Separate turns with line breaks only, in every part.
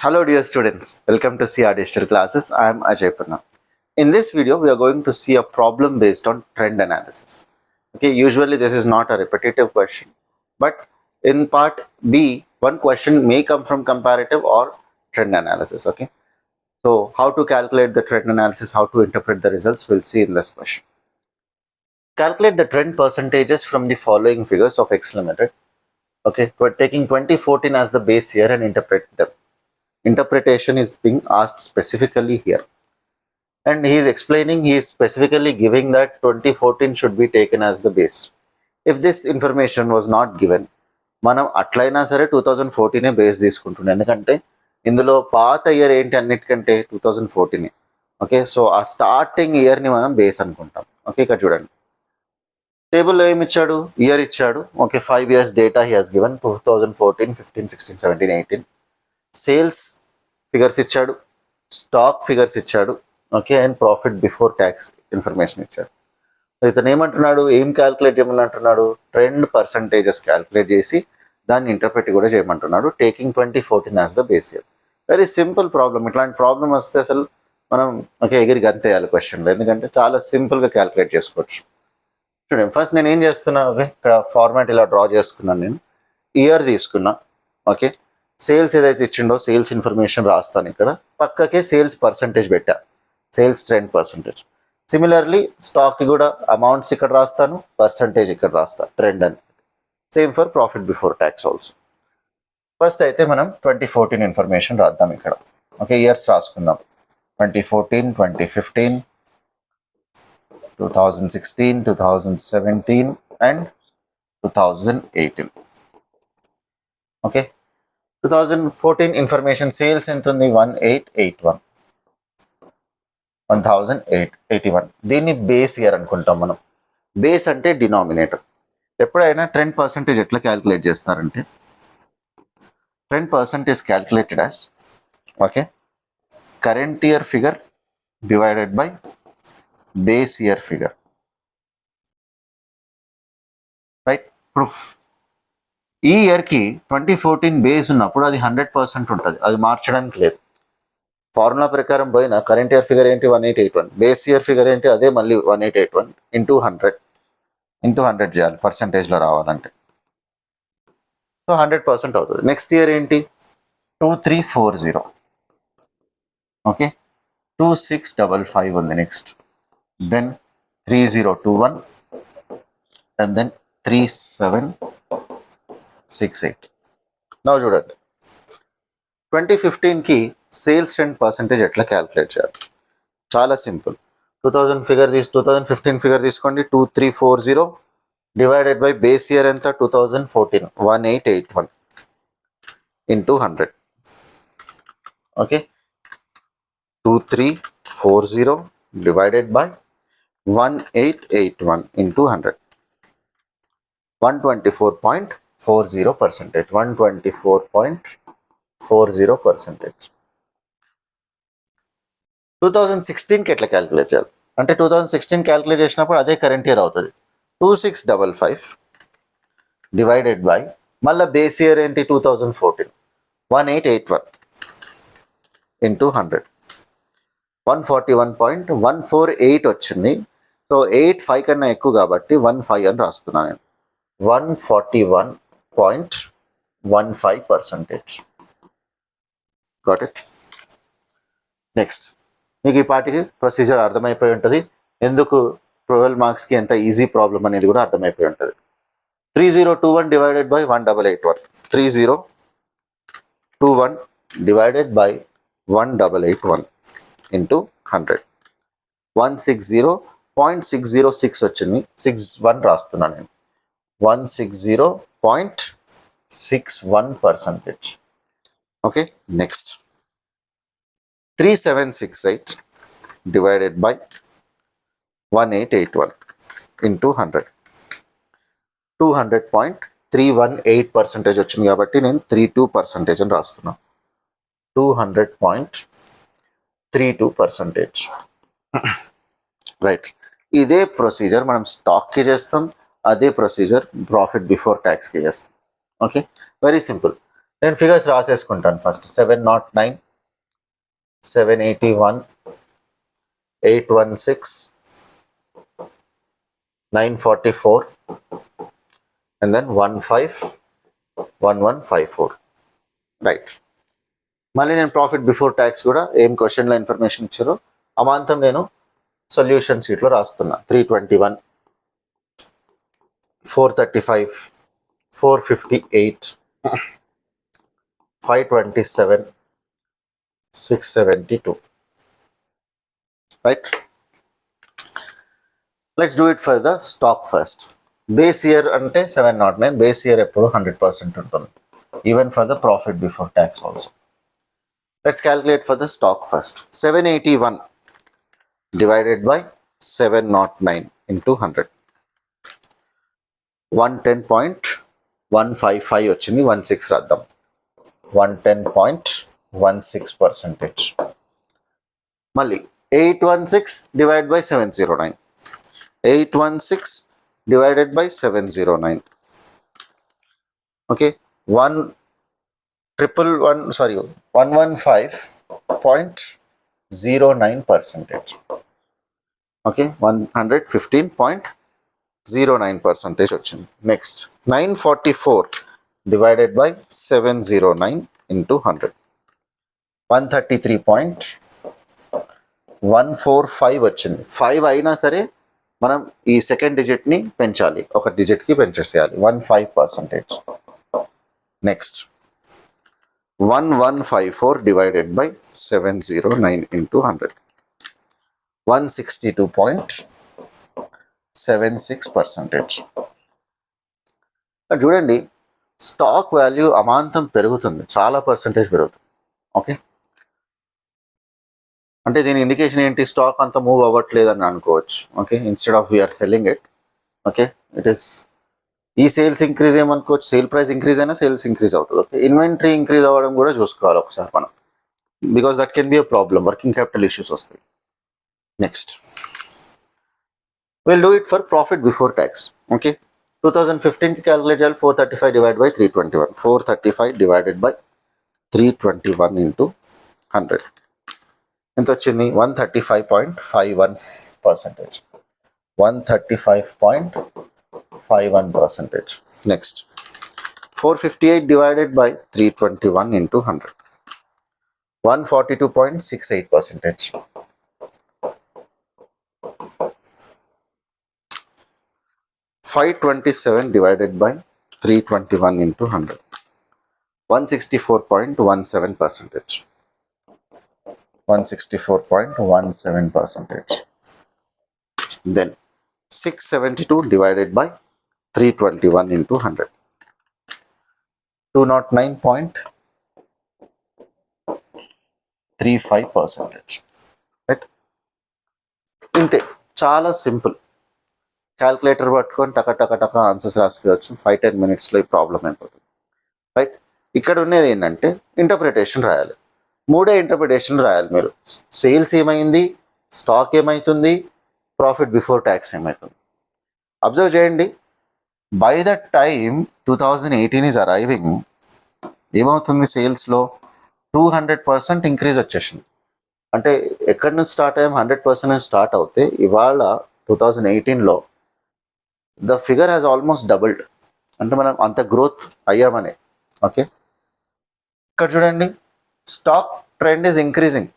Hello dear students, welcome to CR Digital Classes. I am Ajay Panna. In this video, we are going to see a problem based on trend analysis. Okay, usually this is not a repetitive question, but in part B, one question may come from comparative or trend analysis. Okay, so how to calculate the trend analysis, how to interpret the results, we'll see in this question. Calculate the trend percentages from the following figures of X Limited. Okay, we're taking 2014 as the base year and interpret them. Interpretation is being asked specifically here, and he is explaining, he is specifically giving that 2014 should be taken as the base. If this information was not given, మనం అట్లయినా సరే 2014 base తీసుకుంటున్నాం, ఎందుకంటే ఇందులో పాత year ఏంటి అన్నిటికంటే 2014. Okay, so ఆ స్టార్టింగ్ ఇయర్ని మనం బేస్ అనుకుంటాం. ఓకే, ఇక్కడ చూడండి టేబుల్లో ఏమి ఇచ్చాడు, ఇయర్ ఇచ్చాడు. Okay, 5 years data he has given 2014, 15, 16, 17, 18. Sales figures ఇచ్చాడు, స్టాక్ ఫిగర్స్ ఇచ్చాడు. Okay, and profit before tax information ఇచ్చాడు. ఇతను ఏమంటున్నాడు, ఏం క్యాల్కులేట్ చేయమంటున్నాడు, ట్రెండ్ పర్సంటేజెస్ క్యాల్కులేట్ చేసి దాన్ని ఇంటర్ప్రెట్ కూడా చేయమంటున్నాడు, taking 2014 as the base year. Very simple problem. ఇట్లాంటి ప్రాబ్లం వస్తే అసలు మనం ఎగిరి గంతేయాలి క్వశ్చన్లో, ఎందుకంటే చాలా సింపుల్గా క్యాల్కులేట్ చేసుకోవచ్చు. చూడండి, ఫస్ట్ నేను ఏం చేస్తున్నా, ఓకే ఇక్కడ ఫార్మాట్ ఇలా డ్రా చేసుకున్నాను. నేను ఇయర్ తీసుకున్నా. ఓకే, సేల్స్ ఏదైతే ఇచ్చిండో సేల్స్ ఇన్ఫర్మేషన్ రాస్తాను. ఇక్కడ పక్కకే సేల్స్ పర్సంటేజ్ పెట్టా, సేల్స్ ట్రెండ్ పర్సంటేజ్. సిమిలర్లీ స్టాక్కి కూడా అమౌంట్స్ ఇక్కడ రాస్తాను, పర్సంటేజ్ ఇక్కడ రాస్తాను, ట్రెండ్ అని. Same for profit before tax also. First అయితే మనం 2014 ఇన్ఫర్మేషన్ రాద్దాం ఇక్కడ. ఓకే, ఇయర్స్ రాసుకుందాం. 2014, 2015, 2016, 2017 అండ్ 2018. ఓకే, 2014 ఇన్ఫర్మేషన్ సేల్స్ ఎంత ఉంది, 1881. దీన్ని బేస్ ఇయర్ అనుకుంటాం మనం. బేస్ అంటే డినామినేటర్. ఎప్పుడైనా ట్రెండ్ పర్సంటేజ్ ఎట్లా క్యాల్కులేట్ చేస్తారంటే, trend percentage calculated as okay current year figure divided by base year figure. Right, proof. ఈ ఇయర్కి 2014 బేస్ ఉన్నప్పుడు అది 100% ఉంటుంది, అది మార్చడానికి లేదు. ఫార్ములా ప్రకారం పోయిన కరెంట్ ఇయర్ ఫిగర్ ఏంటి, 1881. బేస్ ఇయర్ ఫిగర్ ఏంటి, అదే మళ్ళీ 1881 ఇంటూ 100 చేయాలి పర్సంటేజ్లో రావాలంటే. సో 100% అవుతుంది. నెక్స్ట్ ఇయర్ ఏంటి, 2340. ఓకే, 2655 ఉంది next. Then 3021 and then 3768. Now చూడండి, 2015కి సేల్స్ ట్రెండ్ పర్సంటేజ్ ఎట్లా క్యాల్కులేట్ చేయాలి, చాలా సింపుల్. 2015 ఫిగర్ తీసుకోండి, 2340 డివైడెడ్ బై బేస్ ఇయర్ ఎంత, 2014, 1881 into 100. Okay, 2340 divided by 1881 into 100, 124.40%. 124.40%. 2016కి ఎట్లా క్యాల్కులేట్ చేయాలి అంటే, 2016 క్యాల్కులేట్ చేసినప్పుడు అదే కరెంట్ ఇయర్ అవుతుంది. 2655 డివైడెడ్ బై మళ్ళీ బేస్ ఇయర్ ఏంటి, 2014, 1881 ఇంటూ 100, 141.148 వచ్చింది. సో 8 కన్నా ఎక్కువ కాబట్టి 15 అని రాస్తున్నాను నేను. 141.15%. Got it. నెక్స్ట్, మీకు ఈ పాటికి ప్రొసీజర్ అర్థమైపోయి ఉంటుంది, ఎందుకు 12 మార్క్స్కి ఎంత ఈజీ ప్రాబ్లం అనేది కూడా అర్థమైపోయి ఉంటుంది. 3021 divided by 1881, 3021 divided by 1881 into 100, 160.606 వచ్చింది. 61 రాస్తున్నాను నేను, 160.61%. Okay, next 3768 divided by 1881 into 100, 200.318% వచ్చింది కాబట్టి నేను 32% అని రాస్తున్నాను. 200.32%. రైట్, ఇదే ప్రొసీజర్ మనం స్టాక్కి చేస్తాం, అదే ప్రొసీజర్ ప్రాఫిట్ బిఫోర్ ట్యాక్స్కి చేస్తాం. Okay, very simple. నేను ఫిగర్స్ రాసేసుకుంటాను ఫస్ట్. 709, 781, 816, 944 and then 151154. రైట్. మళ్ళీ నేను ప్రాఫిట్ బిఫోర్ ట్యాక్స్ కూడా ఏం క్వశ్చన్లో ఇన్ఫర్మేషన్ ఇచ్చారో అమాంతం నేను సొల్యూషన్ షీట్లో రాస్తున్నా. 321, 435, 458, 527, 672. Right. Let's do it for the stock first. Base year అంటే 709, బేస్ ఇయర్ ఎప్పుడు 100% ఉంటుంది, even for the profit before tax also. Let's calculate for the stock first. 781 divided by 709 into 100. 110.155 వచ్చింది, 16 రాద్దాం. 110.16%. మళ్ళీ 816 divided by 709. 816 divided by 709. Okay, 115.09%. Okay, 115.09% వచ్చింది. Next 944 divided by 709 into 100. 133.145 వచ్చింది. 5 అయినా సరే మనం ఈ సెకండ్ డిజిట్ని పెంచాలి, ఒక డిజిట్కి పెంచేసేయాలి. 15%. Next 1154 divided by 709 into 100. 162.76%. చూడండి, స్టాక్ వాల్యూ అమాంతం పెరుగుతుంది, చాలా పర్సంటేజ్ పెరుగుతుంది. ఓకే, అంటే దీని ఇండికేషన్ ఏంటి? స్టాక్ అంతా మూవ్ అవ్వట్లేదని అనుకోవచ్చు. Okay, instead of we are selling it. Okay, it is ఈ సేల్స్ ఇంక్రీజ్ ఏమనుకోవచ్చు, సేల్ ప్రైస్ ఇంక్రీజ్ అయినా సేల్స్ ఇంక్రీజ్ అవుతుంది. ఓకే, ఇన్వెంటరీ ఇంక్రీజ్ అవ్వడం కూడా చూసుకోవాలి ఒకసారి మనం, because that can be a problem, working capital issues వస్తాయి. Next we'll do it for profit before tax. Okay, 2015 కి క్యాలిక్యులేట్ చేయాలి. 435 divided by 321. 435 divided by 321 into 100 ఎంత వచ్చింది? 135.51%. 135.51%. Next 458 divided by 321 into 100. 142.68%. 527 divided by 321 into 100. 164.17%. 164.17%. Then 672 divided by 321 into 100. 209.35%. Right? ఇంతే, చాలా simple. Calculator పట్టుకొని టక answers రాసుకోవచ్చు. 5-10 minutesలో ఈ ప్రాబ్లం అయిపోతుంది. రైట్. ఇక్కడ ఉన్నది ఏంటంటే ఇంటర్ప్రిటేషన్ రాయాలి. 3 ఇంటర్ప్రిటేషన్ రాయాలి మీరు. సేల్స్ ఏమైంది, స్టాక్ ఏమవుతుంది, ప్రాఫిట్ బిఫోర్ ట్యాక్స్ ఏమవుతుంది. అబ్జర్వ్ చేయండి, by the time 2018 is arriving ఏమవుతుంది, సేల్స్లో 200% ఇంక్రీజ్ వచ్చేసింది. అంటే ఎక్కడి నుంచి స్టార్ట్ అయ్యాం, 100% నుంచి స్టార్ట్ అవుతే ఇవాళ 2018లో the figure has almost doubled. అంటే మనం అంత గ్రోత్ అయ్యామనే. ఓకే, ఇక్కడ చూడండి, స్టాక్ ట్రెండ్ ఈజ్ ఇంక్రీజింగ్.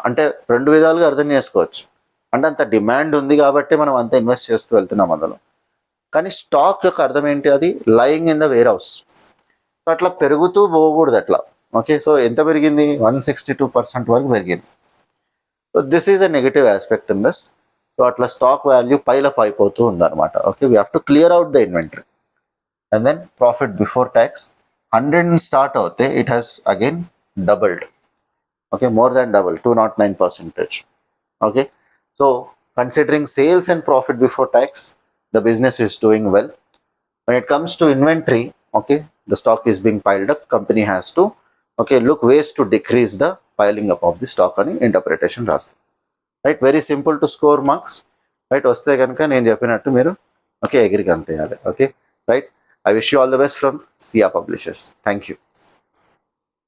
అంటే 2 విధాలుగా అర్థం చేసుకోవచ్చు. అంటే అంత డిమాండ్ ఉంది కాబట్టి మనం అంత ఇన్వెస్ట్ చేస్తూ వెళ్తున్నాం అందులో. కానీ స్టాక్ యొక్క అర్థం ఏంటి? అది lying in the wear house. అట్లా పెరుగుతూ పోకూడదు అట్లా. ఓకే, సో ఎంత పెరిగింది? 162% వరకు పెరిగింది. So this is a negative aspect in this. So అట్లా స్టాక్ వాల్యూ పైలప్ అయిపోతూ ఉందన్నమాట. Okay, we have to clear out the inventory. And then profit before tax 100 start అవుతే it has again doubled. Okay, more than double, 209%. Okay, so considering sales and profit before tax, the business is doing well. When it comes to inventory, okay, the stock is being piled up, company has to look ways to decrease the piling up of the stock ani interpretation rasta. Right, very simple to score marks. Right, vaste ganaka nenu cheppinattu meeru agree ganteyali. Okay, right, I wish you all the best from Sia Publishers. Thank you.